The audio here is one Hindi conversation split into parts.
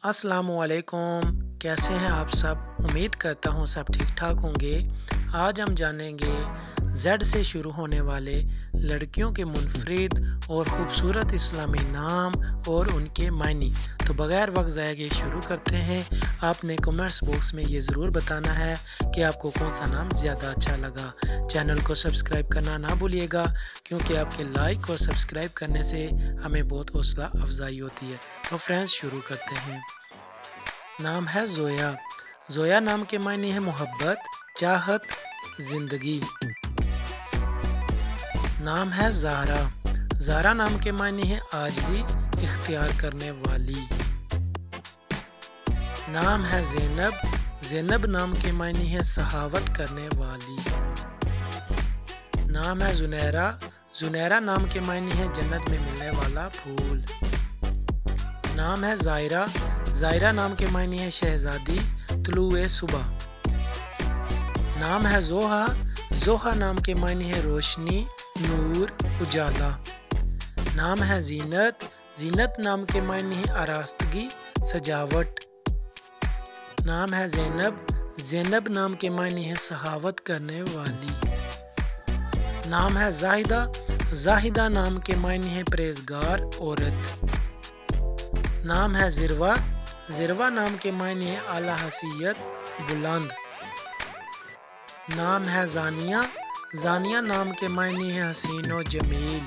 अस्सलामुअलैकुम, कैसे हैं आप सब। उम्मीद करता हूँ सब ठीक ठाक होंगे। आज हम जानेंगे जेड से शुरू होने वाले लड़कियों के मुनफरिद और ख़ूबसूरत इस्लामी नाम और उनके मायने। तो बग़ैर वक्त ज़ाया किए शुरू करते हैं। आपने कमेंट्स बॉक्स में ये ज़रूर बताना है कि आपको कौन सा नाम ज़्यादा अच्छा लगा। चैनल को सब्सक्राइब करना ना भूलिएगा, क्योंकि आपके लाइक और सब्सक्राइब करने से हमें बहुत हौसला अफजाई होती है। तो फ्रेंड्स शुरू करते हैं। नाम है ज़ोया। ज़ोया नाम के मायने है मोहब्बत, चाहत, ज़िंदगी। नाम है ज़ाहरा। ज़ाहरा नाम के मायने है आजिज़ी, इख्तियार करने वाली। नाम है ज़ैनब। ज़ैनब नाम के मायने है सहावत करने वाली। नाम है ज़ुनैरा। ज़ुनैरा नाम के मायने है जन्नत में मिलने वाला फूल। नाम है ज़ायरा। ज़ायरा नाम के मायने है शहज़ादी, तुलुए सुबह। नाम है ज़ोहा। ज़ोहा नाम के मायने है रोशनी, नूर, उजाला। नाम है ज़ीनत। ज़ीनत नाम के मायने है आरास्तगी, सजावट। नाम है ज़ैनब। ज़ैनब नाम के मायने है सहावत करने वाली। नाम है ज़ाहिदा। ज़ाहिदा नाम के मायने है परहेज़गार औरत। नाम है ज़िरवा। ज़िरवा नाम के मायने है आला हसीयत, बुलंद। नाम है ज़ानिया। ज़ानिया नाम के मायने है हसीन व जमील।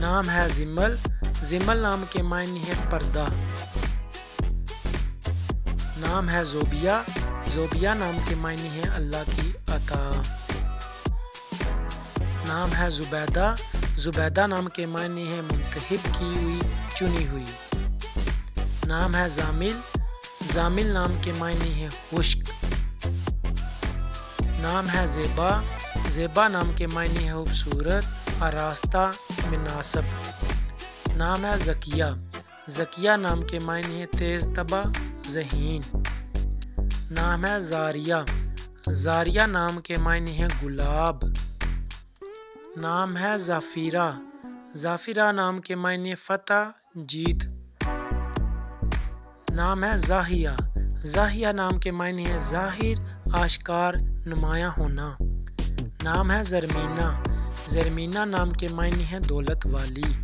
नाम है ज़िमल। ज़िमल नाम के मायने है पर्दा। नाम है ज़ोबिया। ज़ोबिया नाम के मायने है अल्लाह की अता। नाम है ज़ुबैदा। ज़ुबैदा नाम के मायने है मुंतखब की हुई, चुनी हुई। नाम है ज़ामिल। ज़ामिल नाम के मायने है खुश्क। नाम है ज़ेबा। ज़ेबा नाम के मायने है खूबसूरत, आरास्ता, मुनासिब। नाम है ज़किया। ज़किया नाम के मायने है तेज़ तबा, ज़हीन। नाम है ज़ारिया। ज़ारिया नाम के मायने है गुलाब। नाम है ज़ाफ़िरा। ज़ाफ़िरा नाम के मायने फ़तह, जीत। नाम है ज़ाहिया। ज़ाहिया नाम के मायने है ज़ाहिर, आश्कार, नुमाया होना। नाम है ज़रमीना। ज़रमीना नाम के मायने है दौलत वाली।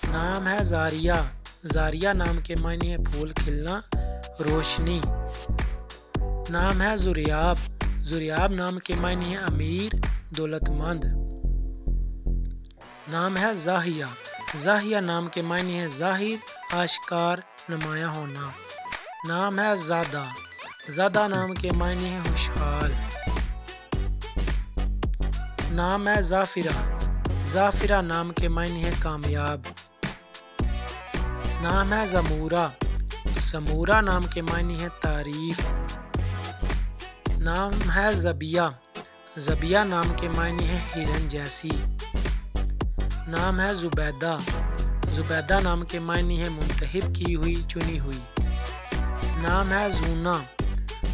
नाम है ज़ारिया। ज़ारिया नाम के मायने है फूल खिलना, रोशनी। नाम है ज़ुरियाब। ज़ुरियाब नाम के मायने है अमीर, दौलतमंद। नाम है ज़ाहिया। ज़ाहिया नाम के मायने है ज़ाहिर, आश्कार, नुमाया होना। नाम है ज़ादा। ज़ादा नाम के मायने है खुशहाल। नाम है ज़ाफ़िरा। ज़ाफ़िरा नाम के मायने है कामयाब। नाम है ज़मूरा। ज़मूरा नाम के मायने है तारीफ। नाम है ज़बिया। ज़बिया नाम के मायने है हिरन जैसी। नाम है ज़ुबैदा। ज़ुबैदा नाम के मायने है मुंतखब की हुई, चुनी हुई। नाम है ज़ूना।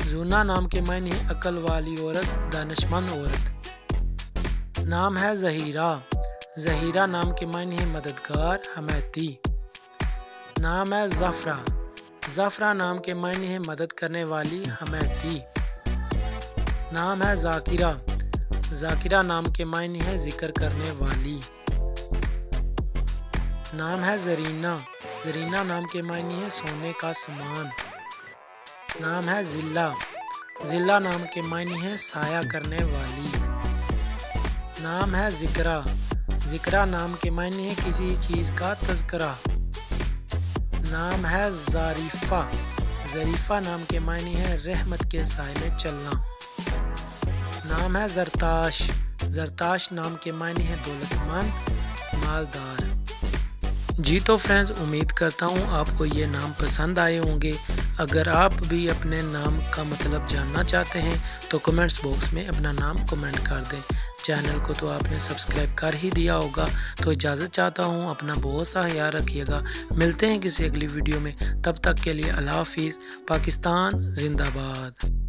ज़ूना नाम के मायने है अकल वाली औरत, दानिशमंद औरत। नाम है ज़हीरा। ज़हीरा नाम के मायने है मददगार, हमायती। नाम है ज़फ़रा। ज़फ़रा नाम के मायने है मदद करने वाली, हमायती। नाम है ज़ाकिरा। ज़ाकिरा नाम के मायने है जिक्र करने वाली। नाम है ज़रीना। ज़रीना नाम के मायने है सोने का सामान। नाम है ज़िल्ला। ज़िल्ला नाम के मायने है साया करने वाली। नाम है ज़िक्रा। ज़िक्रा नाम के मायने है किसी चीज़ का तज़किरा। नाम है ज़ारिफ़ा। ज़रीफ़ा नाम के मायने है रहमत के साए में चलना। नाम है ज़रताश। ज़रताश नाम के मायने है दौलतमंद, मालदार। जी तो फ्रेंड्स, उम्मीद करता हूँ आपको ये नाम पसंद आए होंगे। अगर आप भी अपने नाम का मतलब जानना चाहते हैं तो कमेंट्स बॉक्स में अपना नाम कमेंट कर दें। चैनल को तो आपने सब्सक्राइब कर ही दिया होगा। तो इजाज़त चाहता हूँ, अपना बहुत सा ख्याल रखिएगा। मिलते हैं किसी अगली वीडियो में, तब तक के लिए अल्लाह हाफिज़। पाकिस्तान जिंदाबाद।